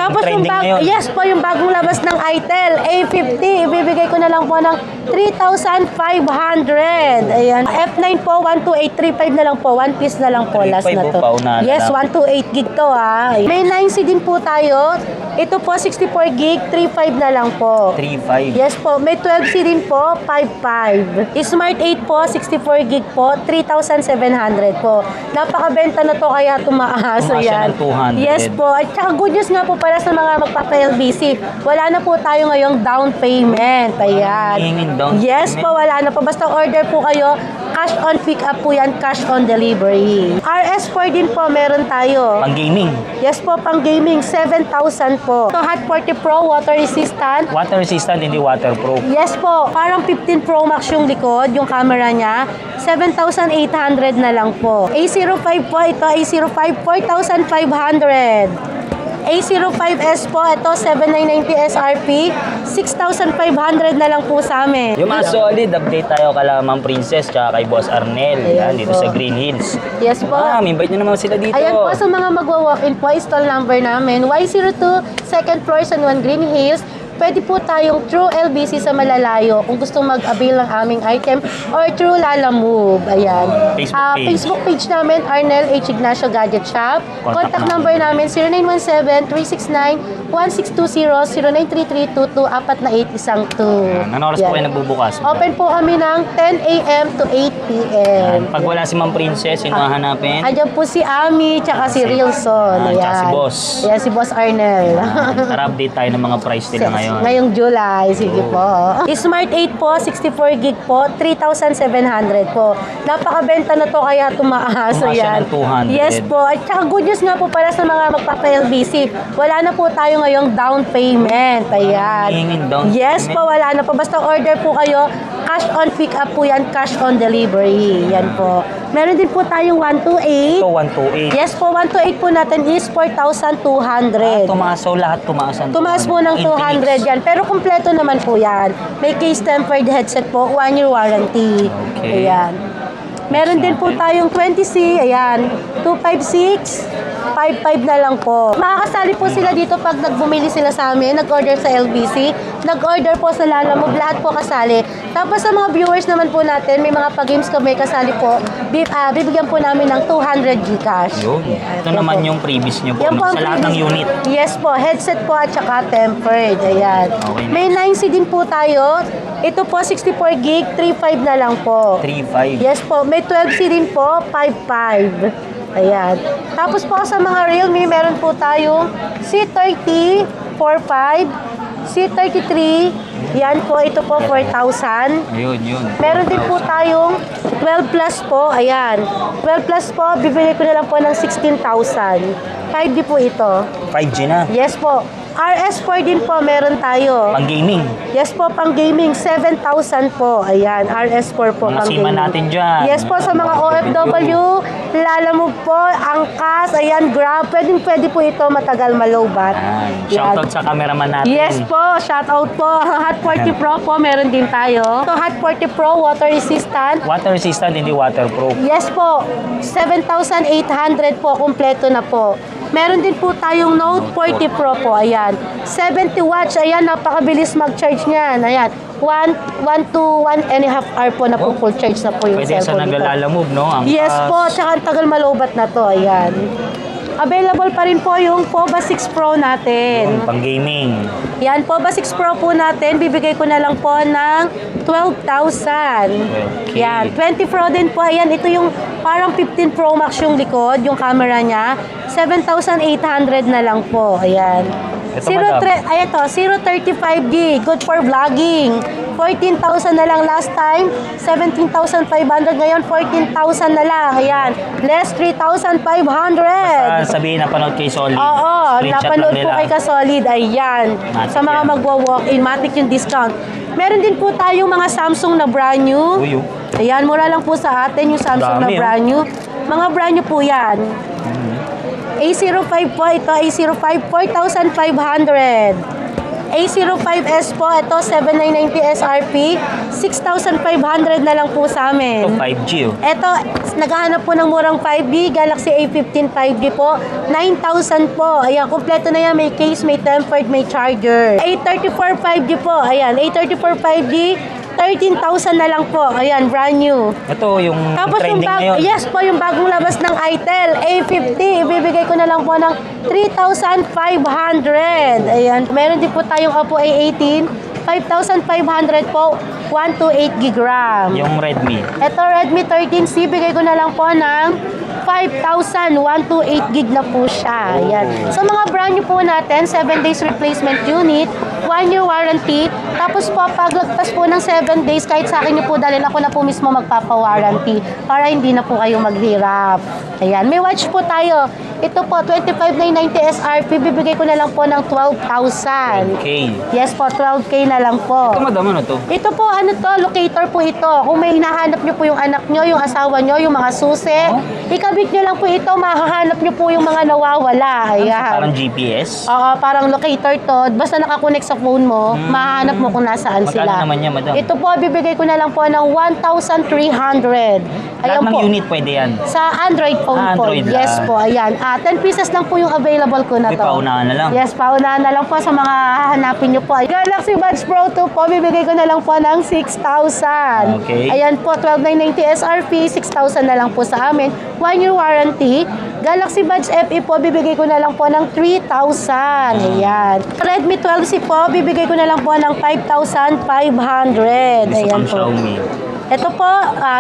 Tapos yung yes po, yung bagong labas ng Itel A50, ibibigay ko na lang po ng 3,500. Ayan. F9 po, 12835 na lang po. One piece na lang po, last na to. Yes, 128 gig to ha. May 9C din po tayo. Ito po, 64 gig, 35 na lang po. 3.5. Yes po. May 12C din po, 5.5. Smart 8 po, 64 gig po, 3,700 po. Napakabenta na to kaya tumaas. Yan. 200. Yes po. At saka good news nga po para sa mga magpapa-LBC. Wala na po tayo ngayong down payment. Ayan. Yes po, wala na po. Basta order po kayo. Cash on pick up po yan, cash on delivery. RS4 din po, meron tayo. Pang gaming. Yes po, pang gaming, 7,000 po. Ito, Hot 40 Pro, water resistant. Water resistant, hindi waterproof. Yes po, parang 15 Pro Max yung likod, yung camera niya. 7,800 na lang po. A05 po, ito A05, 4,500. A05S po, ito 7,990 SRP, 6,500 na lang po sa amin. Yung mga solid, update tayo kala Ma'am Princess tsaka kay Boss Arnel. Yan, dito sa Green Hills. Yes po. Invite nyo naman sila dito. Ayan po, sa mga magwa-walk-in po, stall number namin, Y02, second floor, San Juan, Green Hills. Pwede po tayong through LBC sa malalayo kung gustong mag-avail ng aming item or through Lalamove. Ayan. Facebook page namin, Arnel H. Ignacio Gadget Shop. Contact number namin, 0917-369-1620, 0933-22-4812. Anong oras po kayo nagbubukas? Open po kami ng 10 a.m. to 8 p.m. Pag wala si Ma'am Princess, sino hahanapin? Ayan po si Ami, tsaka si Rilson. Tsaka si Boss. Ayan, si Boss Arnel. Tara, update tayo ng mga price nila ngayon. Ngayong July, sige po. Smart 8 po, 64 gig po, 3,700 po. Napakabenta na to kaya tumaas. Tumaas ng 200. Yes po. At saka good news nga po para sa mga magpapa-LBC. Wala na po tayo ngayong down payment. Ayan. Yes po, wala na po. Basta order po kayo. Cash on pick up po yan, cash on delivery. Yan po. Meron din po tayong 128. Ito, 128. Yes po, 128 po natin is 4,200. Tumaas, so lahat tumaas ang Tumaas po ng 200 yan. Pero kumpleto naman po yan. May case tempered headset po, 1 year warranty. Okay. Ayan. Meron din po tayong 20C, ayan, 256, 55 na lang po. Makakasali po sila dito pag nagbumili sila sa amin, nag-order sa LBC, nag-order po sa Lalamove, lahat po kasali. Tapos sa mga viewers naman po natin, may mga pag-games kami kasali po, bibigyan po namin ng 200 Gcash. Yun. Ito naman yung previous nyo po, yan po sa lahat ng unit. Yes po, headset po at saka tempered. Ayan. Okay. May 9C din po tayo. Ito po, 64 gig, 3.5 na lang po. 3.5. Yes po, may 12C din po, 5.5. Ayan. Tapos po sa mga Realme, meron po tayong C30, 4.5, C33, yan po, ito po, 4,000. Ayun, yun. Meron din po tayong 12 plus po, ayan. 12 plus po, bibili ko na lang po ng 16,000. 5D po ito. 5G na. Yes po. RS4 din po, meron tayo. Pang gaming. Yes po, pang gaming, 7,000 po. Ayan, RS4 po, mga pang sima gaming. natin dyan. Yes po, sa mga OFW, Lalamove po, Angkas, ayan, Grab. Pwede po ito, matagal malobat. Shoutout sa cameraman natin. Yes po, shoutout po. Hot 40 Pro po, meron din tayo. Ito, Hot 40 Pro, water resistant. Water resistant, hindi waterproof. Yes po, 7,800 po, kumpleto na po. Meron din po tayong Note 40 Pro po, ayan. 70 watts, ayan, napakabilis mag-charge niyan. Ayan, 1 to 1.5 hour po na po full charge na po yung Pwede sa cellphone. naglalamove, no? Yes po, tsaka ang tagal malobat na to, ayan. Available pa rin po yung POVA 6 Pro natin. Pang gaming. Yan, POVA 6 Pro po natin, bibigay ko na lang po ng 12,000. Okay. Yan, 20 Pro din po. Ayan, ito yung parang 15 Pro Max yung likod, yung camera niya. 7,800 na lang po. Ayan. Ito, madam. Ay, ito, 035G, good for vlogging. 14,000 na lang last time, 17,500 ngayon, 14,000 na lang. Ayan, less 3,500. Sabihin na panood kay Solid. Oo, napanood po kay Ka-Solid. Ayan, Matic sa mga yan. magwa-walk-in, matic yung discount. Meron din po tayong mga Samsung na brand new. Uy, Ayan, mura lang po sa atin yung Samsung Dami, na brand new. Mga brand new po yan. A05 po, ito A05, 4,500. A05S po, ito 7,990 SRP, 6,500 na lang po sa Ito, amin. 5G oh. Ito, naghahanap po ng murang 5G, Galaxy A15 5G po, 9,000 po. Ayan, kompleto na yan, may case, may tempered, may charger. A34 5G po, ayan, A34 5G, 13,000 na lang po. Ayan, brand new. Ito, yung Tapos yung trending ngayon. yes po, yung bagong labas ng itel, A50, ibibigay ko na lang po ng 3,500. Ayan, meron din po tayong Oppo A18, 5,500 po, 128 gig RAM. Yung Redmi. Ito, Redmi 13C, bigay ko na lang po ng 5,000, 128 gig na po siya. Ayan. So mga brand new po natin, 7 days replacement unit, 1 year warranty. Tapos po, paglagpas po ng 7 days, kahit sa akin niyo po dalhin, ako na po mismo magpapa-warranty para hindi na po kayo maghirap. Ayan. May watch po tayo. Ito po, 25,990 SRP, bibigay ko na lang po ng 12,000. Okay. Yes po, 12K na lang po. Ito, madam, ano to? Ito po, ano to, locator po ito. Kung may hinahanap nyo po yung anak nyo, yung asawa nyo, yung mga susi, ikabit nyo lang po ito, mahahanap nyo po yung mga nawawala. Ayan. Parang GPS? Oo, parang locator to. Basta nakakonect sa phone mo, mahahanap mo kung nasaan Magkano sila. naman yan, madam? Ito po, bibigay ko na lang po ng 1,300. Lahat Ayan ng po. unit pwede yan. Sa Android phone po. Android Yes lang. po, ayan. 10 pieces lang po yung available ko na May to. paunahan na lang. Yes, paunahan na lang po sa mga hahanapin nyo po. Galaxy Buds Pro 2 po, bibigay ko na lang po ng 6,000. Okay. Ayan po, 12,990 SRP, 6,000 na lang po sa amin. 1 year warranty. Galaxy Buds FE po, bibigay ko na lang po ng 3,000. Ayan. Redmi 12C po, bibigay ko na lang po ng 5,500. Isa Ayan pang po. Xiaomi. Ito po,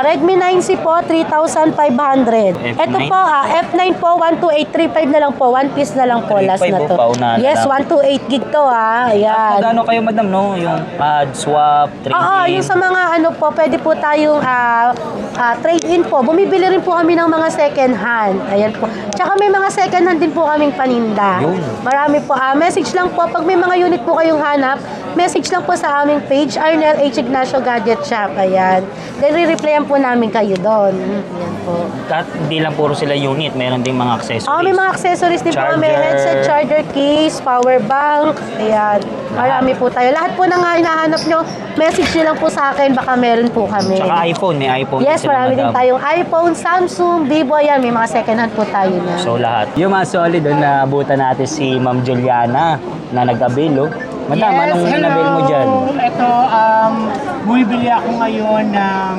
Redmi 9C po, 3,500. Ito po, F9 po, 12835 na lang po. One piece na lang po, last 3,500 na to. po, paunahan na Yes, lang. 128 gig to Ayan. Magkano kayo, madam, no? Yung pad, swap, Oo, trade-in. yung sa mga ano po, pwede po tayong trade-in po. Bumibili rin po kami ng mga second hand. Ayan po. Tsaka may mga second hand din po kaming paninda. Yun. Marami po. Message lang po. Pag may mga unit po kayong hanap, message lang po sa aming page, Arnel H. Ignacio Gadget Shop. Ayan. Then, re-replyan po namin kayo doon. Ayan po. At hindi lang puro sila unit, meron ding mga accessories. May mga accessories din po kami. Charger. Headset, charger case, power bank. Ayan. Marami po tayo. Lahat po na nga hinahanap nyo, message nyo lang po sa akin. Baka meron po kami. Tsaka iPhone, may iPhone. Yes, sila, marami din madam. tayong iPhone, Samsung, Vivo. Ayan, may mga second hand po tayo na. So lahat. Yung mga solid doon, naabutan natin si Ma'am Juliana na nag-avail, oh. Madam, anong inabil mo dyan? Ito, bumibili ako ngayon ng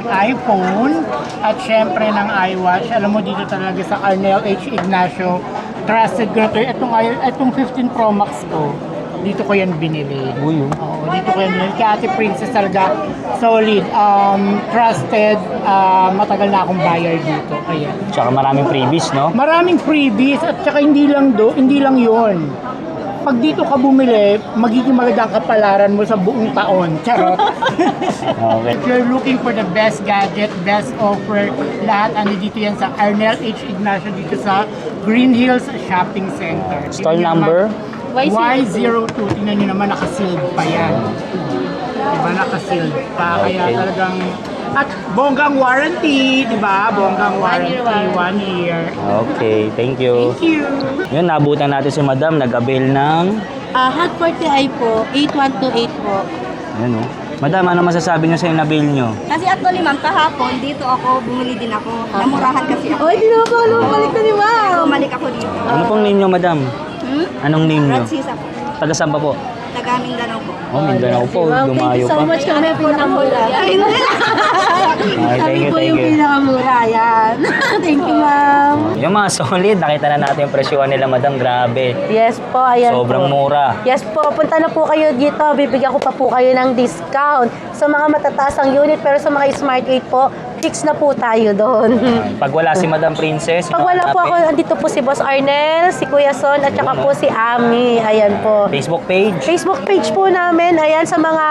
iPhone at syempre ng iWatch. Alam mo dito talaga sa Arnel H. Ignacio, trusted ko na ito. Itong 15 Pro Max ko, dito ko yan binili. Uy, oh. Oo, dito ko yan binili. Kaya Ate Princess talaga, solid, trusted, matagal na akong buyer dito. Ayan. Tsaka maraming freebies, no? Maraming freebies at saka hindi lang yon. Pag dito ka bumili, magiging magandang kapalaran mo sa buong taon. Charot. Okay. If you're looking for the best gadget, best offer, lahat ano dito yan sa Arnel H. Ignacio dito sa Green Hills Shopping Center. Stall Tingnan number? naman, Y02. Tingnan nyo naman, nakasealed pa yan. Diba, nakasealed pa. Kaya Okay. talagang, at bonggang warranty, diba? Bonggang warranty, 1 year. Okay, thank you. Thank you. Yun, nabutan natin si Madam, nag-avail ng... Hot 40i po, 8128 po. Ano? Madam, ano masasabi niyo sa inabil niyo? Kasi actually ma'am, kahapon dito ako, bumili din ako. Namurahan kasi ako. Oy, di na po, balik na ni Ma'am. Bumalik ako dito. Ano pong name niyo, Madam? Anong name niyo? Francis ako. Taga saan pa po? Taga Mindanao po. Oh, Mindanao po. Ma'am, thank Dumayo you so pa. much. Kami pinakamura. Ay, Kami thank you, po thank yung you. pinakamura. Yan. Thank you, Ma'am. Yung mga solid, nakita na natin yung presyuhan nila, Madam. Grabe. Yes po, ayan Sobrang po. mura. Yes po, punta na po kayo dito. Bibigyan ko pa po kayo ng discount sa mga matataas ang unit. Pero sa mga Smart 8 po, fix na po tayo doon. Pag wala si Madam Princess, Pag wala po ako, andito po si Boss Arnel, si Kuya Son, at saka po si Ami. Ayan po. Facebook page. Facebook page po namin. Ayan, sa mga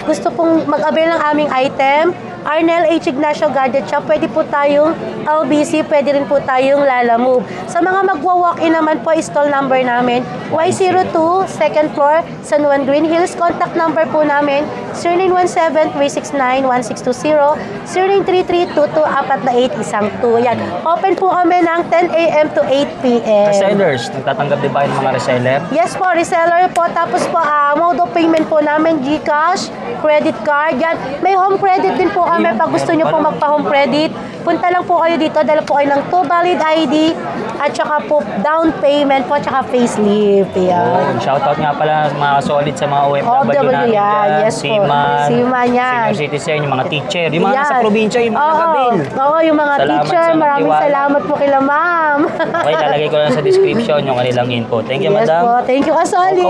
gusto pong mag-avail ng aming item, Arnel H. Ignacio Gadget Shop, pwede po tayong LBC, pwede rin po tayong Lalamove. Sa mga magwa-walk-in naman po, stall number namin, Y02, second floor, San Juan Green Hills. Contact number po namin, 0917-369-1620, 0933-224812. Yan. Open po kami ng 10 a.m. to 8 p.m. Resellers, nagtatanggap din ba kayo ng mga reseller? Yes po, reseller po. Tapos po, mode of payment po namin, GCash, credit card, yan. May home credit din po kami pag gusto nyo po magpa-home credit. Punta lang po kayo dito, dala po kayo ng 2 valid ID at saka po down payment po at saka facelift. Yan. Shoutout nga pala mga solid sa mga OFW natin yan. dyan. Yes po. Seaman, Seaman yan. senior citizen, yung mga teacher, yung mga Yan. nasa probinsya, yung mga nagabil. Oo, yung mga Salamat teacher. sa Maraming tiwala. salamat po kila ma'am. Okay, lalagay ko lang sa description yung kanilang info. Thank you, Yes madam. po. Thank you, Kasoli.